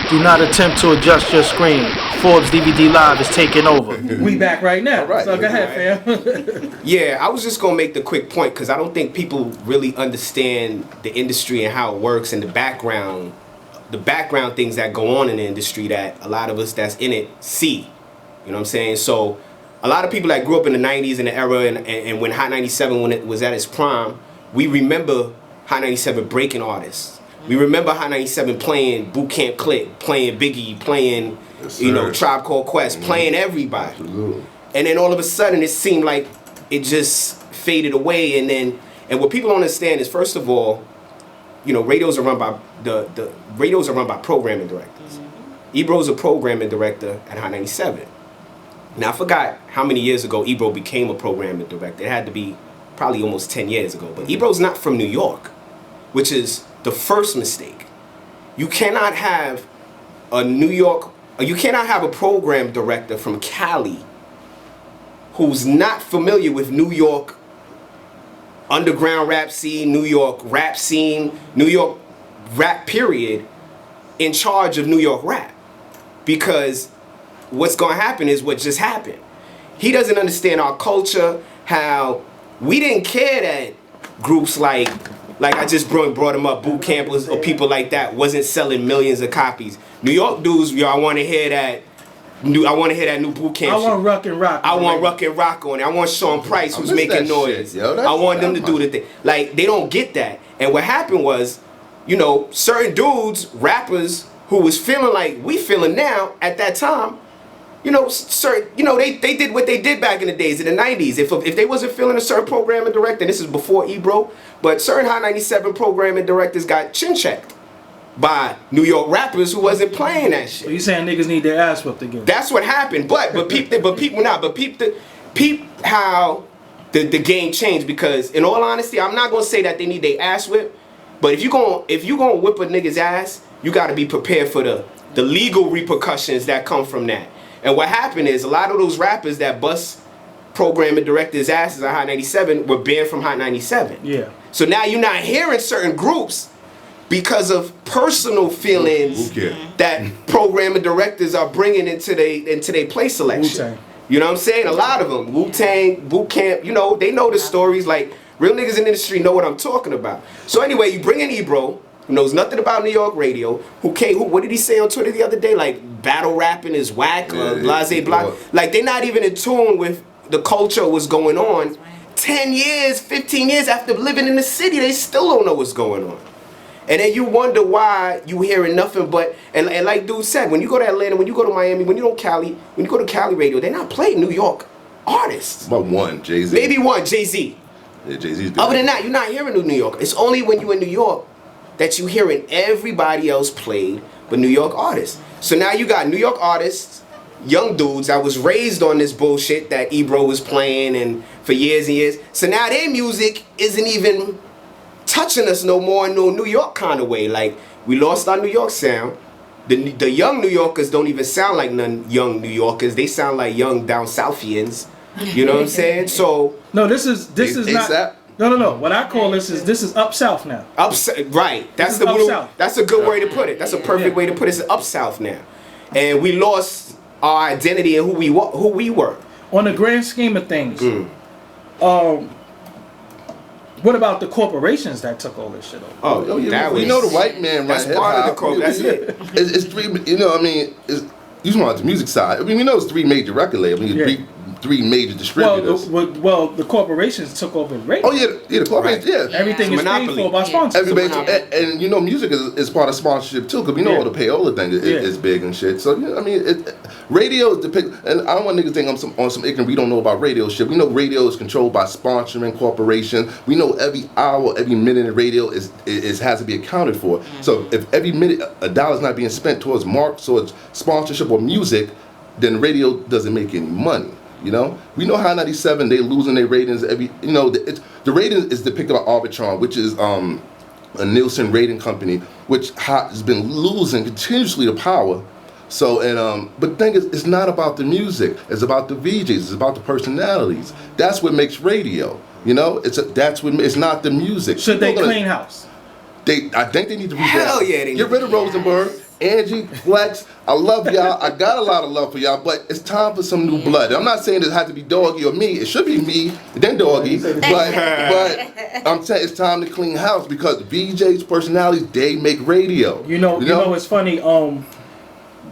Do not attempt to adjust your screen. Forbes DVD Live is taking over. We back right now. Right. So go ahead, fam. Yeah, I was just gonna make the quick point because I don't think people really understand the industry and how it works and the background things that go on in the industry that a lot of us that's in it see. You know what I'm saying? So a lot of people that grew up in the 90s and the era and when Hot 97 when it was at its prime, we remember Hot 97 breaking artists. We remember Hot 97 playing Boot Camp Click, playing Biggie, playing Tribe Called Quest, playing everybody. Absolutely. And then all of a sudden it seemed like it just faded away. And what people don't understand is, first of all, radios are run by the radios are run by programming directors. Ebro's a programming director at Hot 97. Now I forgot how many years ago Ebro became a programming director. It had to be probably almost 10 years ago. But Ebro's not from New York, which is the first mistake. You cannot have you cannot have a program director from Cali who's not familiar with New York underground rap scene, New York rap scene, New York rap period, in charge of New York rap. Because what's going to happen is what just happened. He doesn't understand our culture, how we didn't care that groups like I just brought him up, boot campers or people like that wasn't selling millions of copies. New York dudes, I want to hear that new boot camp. I want Ruck and Rock. I want Ruck and Rock on it. I want Sean Price who's making noise. I want them to do the thing. Like, they don't get that. And what happened was, certain dudes, rappers who was feeling like we feeling now at that time, they did what they did back in the days, in the 90s. If they wasn't feeling a certain programming director, and this is before Ebro, but certain Hot 97 programming directors got chin-checked by New York rappers who wasn't playing that shit. So you saying niggas need their ass whipped again? That's what happened. But peep how the game changed, because in all honesty, I'm not gonna say that they need their ass whipped, but if you gonna whip a nigga's ass, you gotta be prepared for the legal repercussions that come from that. And what happened is a lot of those rappers that bust programming directors' asses at Hot 97 were banned from Hot 97. Yeah. So now you're not hearing certain groups because of personal feelings that programming directors are bringing into their play selection. Wu-Tang. You know what I'm saying? A lot of them, Wu-Tang, Boot Camp, they know the stories. Like, real niggas in the industry know what I'm talking about. So anyway, you bring in Ebro, who knows nothing about New York radio, what did he say on Twitter the other day? Like, battle rapping is whack, blase blah. Like, they're not even in tune with the culture, what's going on. 10 years, 15 years after living in the city, they still don't know what's going on. And then you wonder why you hearing nothing but, and like dude said, when you go to Atlanta, when you go to Miami, when you go to Cali radio, they're not playing New York artists. But one, Jay-Z. Maybe one, Jay-Z. Yeah, Jay-Z's Other than that, you're not hearing New York. It's only when you're in New York that you hearing everybody else played but New York artists. So now you got New York artists, young dudes that was raised on this bullshit that Ebro was playing and for years and years. So now their music isn't even touching us no more in no New York kind of way. Like, we lost our New York sound. The young New Yorkers don't even sound like none young New Yorkers. They sound like young down Southians. You know what I'm saying? So no, this is not. ASAP? No. What I call this is up south now. Right. That's up south. That's a good way to put it. That's a perfect way to put it. It's up south now, and we lost our identity and who we were. On the grand scheme of things, what about the corporations that took all this shit over? Oh yeah, we know the white man. That's part of the corp. That's it. It's three. You talking about the music side. I mean, we know it's three major record labels. Three major distributors. Well, the corporations took over radio. Oh yeah, the corporations. Right. Yeah, everything is paid for by sponsors. Everybody, and music is part of sponsorship too, because we know all the payola thing is big and shit. So radio is and I don't want niggas to think I'm on some ignorant. We don't know about radio shit. We know radio is controlled by sponsoring corporation. We know every hour, every minute in radio is has to be accounted for. So if every minute a dollar's not being spent towards marks or sponsorship or music, then radio doesn't make any money. We know how 97 they losing their ratings every. The rating is depicted by Arbitron, which is a Nielsen rating company, which has been losing continuously the power. So but the thing is, it's not about the music. It's about the VJs. It's about the personalities. That's what makes radio. It's not the music. Should they clean house? I think they need to Hell yeah, get rid of Rosenberg. Angie, Flex, I love y'all. I got a lot of love for y'all, but it's time for some new blood. I'm not saying it has to be Doggy or me. It should be me, then Doggy. But I'm saying it's time to clean house because VJ's personalities, they make radio. You know, it's funny.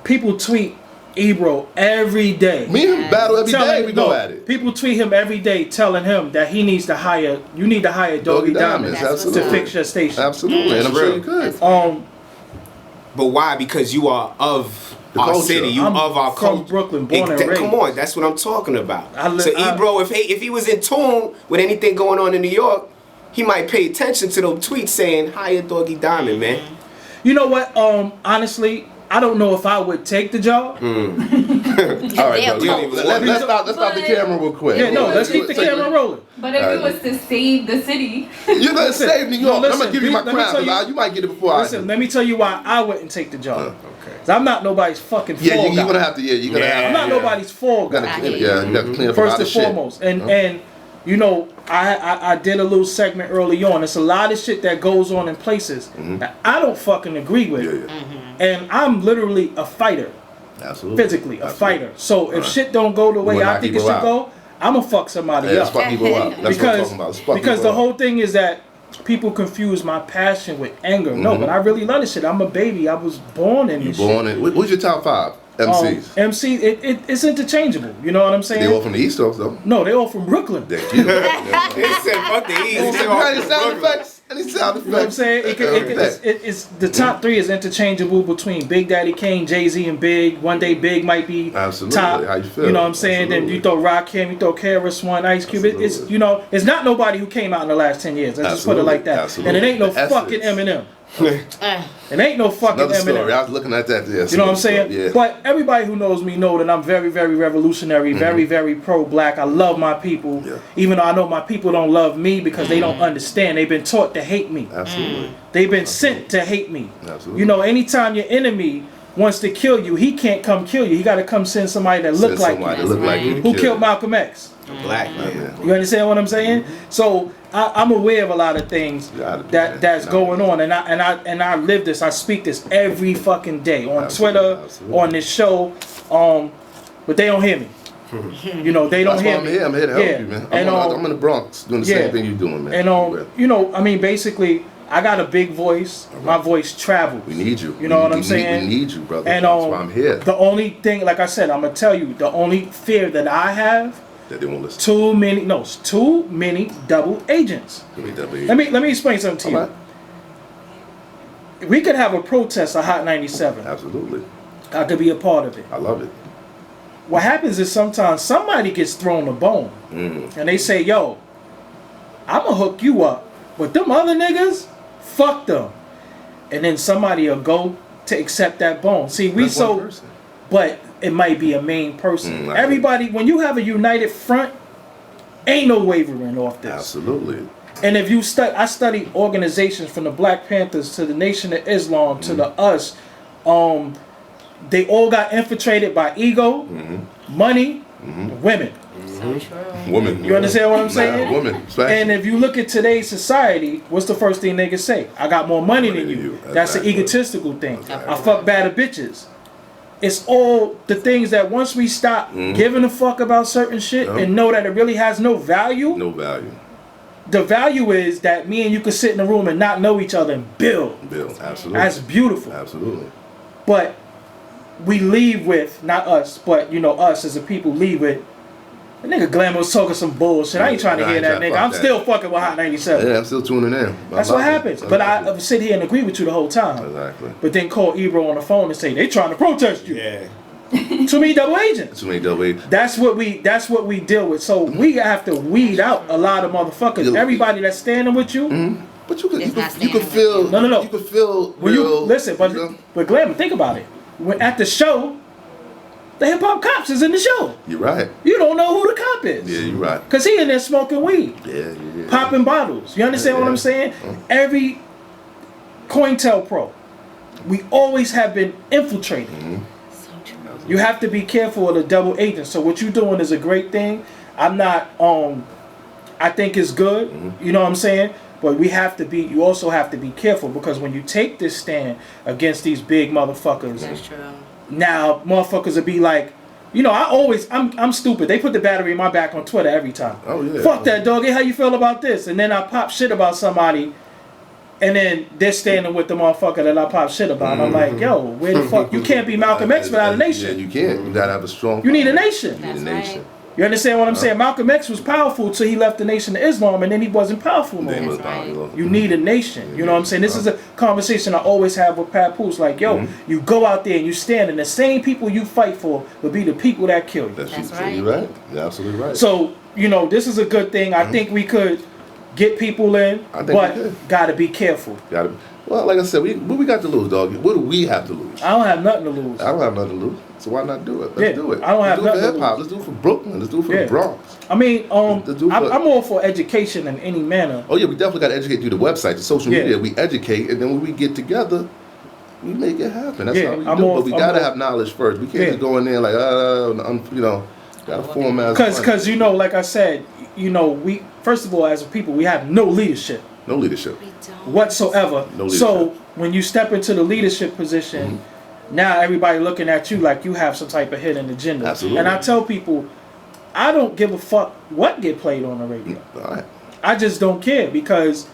People tweet Ebro every day. Me and him battle every day. We go at it. People tweet him every day, telling him that he needs to hire. You need to hire Doggy Diamonds to fix your station. Absolutely, and I'm sure you could. But why? Because you are of The our culture. city. You I'm of our from culture. Brooklyn, born and raised. Come on, that's what I'm talking about. So I- Ebro, if he was in tune with anything going on in New York, he might pay attention to those tweets saying, "Hire Doggy Diamond, man." You know what? Honestly, I don't know if I would take the job. All right, bro. Let's stop the camera real quick. Yeah, no, let's keep the camera rolling. But if it was to save the city, You're gonna save New York. listen, I'm gonna give you my let me crown. tell you- 'Cause you might get it before Listen, I do. let me tell you why I wouldn't take the job. Okay. 'Cause I'm not nobody's fucking fall Yeah, you're guy. gonna have to. Yeah, you're gonna Yeah. have. I'm not nobody's fall You gotta guy. clean. Yeah, you gotta clean up a First lot and of shit. foremost, and you know, I did a little segment early on. It's a lot of shit that goes on in places that I don't fucking agree with, Yeah. and I'm literally a fighter, Absolutely. physically a Absolutely. fighter. So if shit don't go the way We'll I knock think it people should out. go, I'ma fuck somebody Yeah, let's up. fuck people up. That's what I'm Because talking about. Let's fuck because people the up. whole thing is that people confuse my passion with anger. No, but I really love this shit. I'm a baby. I was born in You this born in. What's your top 5 MCs? MC, it's interchangeable. You know what I'm saying? They all from the East Coast though. No, they all from Brooklyn. Thank you. He said, "Fuck the East." He You said, got "Fuck any the sound Brooklyn." effects? Any sound effects? You know what I'm saying? It's the top 3 is interchangeable between Big Daddy Kane, Jay-Z, and Big. One day Big might be Absolutely. top. How you feel? You know what I'm saying? Then Absolutely. you throw Rakim, you throw KRS One, Ice Cube. It's Absolutely. you know, it's not nobody who came out in the last 10 years. Let's just put it Absolutely. like that. Absolutely. And it ain't no The essence. fucking Eminem. It ain't no fucking Another story. Eminem. I was looking at that. Yeah, You know what I'm saying? Yeah. But everybody who knows me know that I'm very, very revolutionary, very, very pro-black. I love my people, Yeah. even though I know my people don't love me because they don't understand. They've been taught to hate me. Absolutely. They've been sent to hate me. Absolutely. You know, anytime your enemy wants to kill you, he can't come kill you. He got to come send somebody that look Send like somebody you. that look like you. Who killed Malcolm X? Black man. You understand what I'm saying? So I'm aware of a lot of things that's going on, and I live this. I speak this every fucking day on Absolutely, Twitter, absolutely. on this show, but they don't hear me. You know, they don't That's hear why I'm me. here. I'm here to help Yeah. you, man. And, I'm in the Bronx doing the same thing you're doing, man. And you know, I mean, basically, I got a big voice. My voice travels. We need you. You know what I'm We saying? need you, brother. And That's why I'm here. the only thing, like I said, I'm gonna tell you, the only fear that I have. That they won't listen. Too many double agents. Let me explain something to you. Right. We could have a protest of Hot 97. Absolutely. I could be a part of it. I love it. What happens is sometimes somebody gets thrown a bone, and they say, "Yo, I'ma hook you up, but them other niggas, fuck them." And then somebody will go to accept that bone. See, we That's so, one person. but it might be a main person. Right. Everybody, when you have a united front, ain't no wavering off this. Absolutely. And if you I study organizations from the Black Panthers to the Nation of Islam to the US. They all got infiltrated by ego, money, women. so true. Woman. You understand what I'm saying? Woman. Especially. And if you look at today's society, what's the first thing they can say? I got more money than you. That's an Exactly. egotistical thing. Exactly. I fuck better bitches. It's all the things that once we stop giving a fuck about certain shit and know that it really has no value. No value. The value is that me and you could sit in a room and not know each other and build. Bill. Absolutely. That's beautiful. Absolutely. But we leave with, not us, but you know, us as a people leave with, the nigga Glama was talking some bullshit. I ain't trying to Nah, hear that fuck nigga. I'm that. still fucking with Hot 97. Yeah, I'm still tuning in. That's what happens. But I sit here and agree with you the whole time. Exactly. But then call Ebro on the phone and say, they trying to protest you. Yeah. Too many double agents. Too many double agents. That's what we deal with. So we have to weed out a lot of motherfuckers. Yeah. Everybody that's standing with you. But you It's not could standing. feel. No. You could feel. When you real, listen, but you know? but Glama, think about it. When at the show, the hip hop cops is in the show. You're right. You don't know who the cop is. Yeah, you're right. Cause he in there smoking weed, Yeah. popping bottles. You understand what Yeah. I'm saying? Every COINTELPRO, we always have been infiltrated. So true. You have to be careful of the double agents. So what you're doing is a great thing. I'm not. I think it's good. You know what I'm saying? But you also have to be careful, because when you take this stand against these big motherfuckers, That's true. now motherfuckers will be like, you know, I'm stupid. They put the battery in my back on Twitter every time. Oh yeah. Fuck that, dog. Hey, how you feel about this? And then I pop shit about somebody, and then they're standing with the motherfucker that I pop shit about. I'm like, yo, where the fuck? You can't be Malcolm X without a nation. Yeah, you can't. You gotta have a strong. You need a nation. You need a nation. You understand what I'm saying? Malcolm X was powerful till he left the Nation of Islam, and then he wasn't powerful no more. You need a nation. You know what I'm saying? This is a conversation I always have with Pat Poose. Like, yo, you go out there and you stand, and the same people you fight for will be the people that kill you. That's right. You're right. You're absolutely right. So, you know, this is a good thing. I think we could get people in, but gotta be careful. Well, like I said, what we got to lose, dog? What do we have to lose? I don't have nothing to lose. I don't have nothing to lose. So why not do it? Let's do it. I don't have nothing to lose. Let's do it for Brooklyn. Let's do it for the Bronx. I mean, I'm all for education in any manner. Oh yeah, we definitely got to educate through the website, the social media. We educate, and then when we get together, we make it happen. That's how we do. But we gotta have knowledge first. We can't just go in there like, you know, gotta form as. Because you know, like I said, you know, we first of all, as a people, we have no leadership. No leadership. Whatsoever. No leadership. So when you step into the leadership position, now everybody looking at you like you have some type of hidden agenda. Absolutely. And I tell people, I don't give a fuck what get played on the radio. All right. I just don't care, because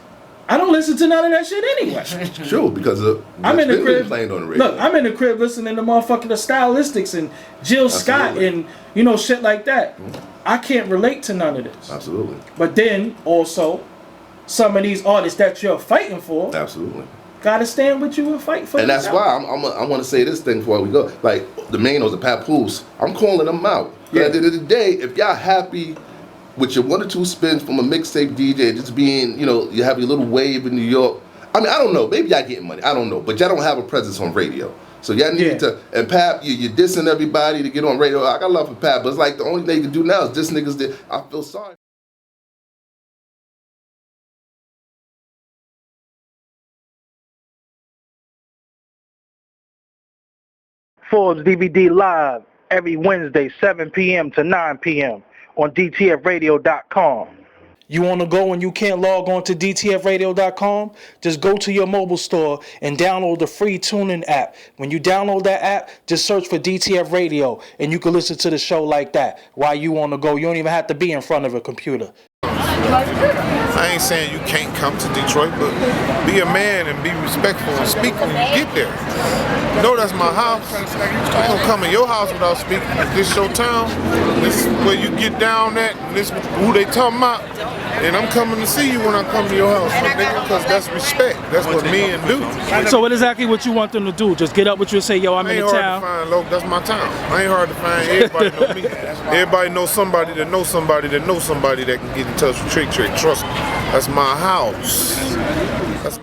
I don't listen to none of that shit anyway. Sure, because I'm in the crib. Playing on the radio. Look, I'm in the crib listening to motherfucking the Stylistics and Jill Scott and, you know, shit like that. I can't relate to none of this. Absolutely. But then also, some of these artists that you're fighting for, absolutely, gotta stand with you and fight for. And that's why I want to say this thing before we go. Like the Manos, the Papoose, I'm calling them out. But at the end of the day, if y'all happy with your 1 or 2 spins from a mixtape DJ, just being, you know, you have your little wave in New York. I mean, I don't know. Maybe y'all getting money. I don't know. But y'all don't have a presence on radio. So y'all need to. And Pap, you're dissing everybody to get on radio. I got love for Pap, but it's like the only thing you can do now is diss niggas that I feel sorry. Forbes DVD Live every Wednesday, 7 p.m. to 9 p.m. on DTFradio.com. You want to go and you can't log on to DTFradio.com? Just go to your mobile store and download the free TuneIn app. When you download that app, just search for DTF Radio, and you can listen to the show like that while you want to go. You don't even have to be in front of a computer. I ain't saying you can't come to Detroit, but be a man and be respectful and speak when you get there. You know that's my house. I don't come in your house without speaking. This your town. This is where you get down at. This is who they talking about. And I'm coming to see you when I come to your house, because that's respect. That's what men do. So what exactly what you want them to do? Just get up with you and say, yo, I'm in the town? Ain't hard to find, Loke. That's my town. I ain't hard to find. Everybody know me. Everybody knows somebody that knows somebody that knows somebody that can get in touch with Trick. Trust me. That's my house. That's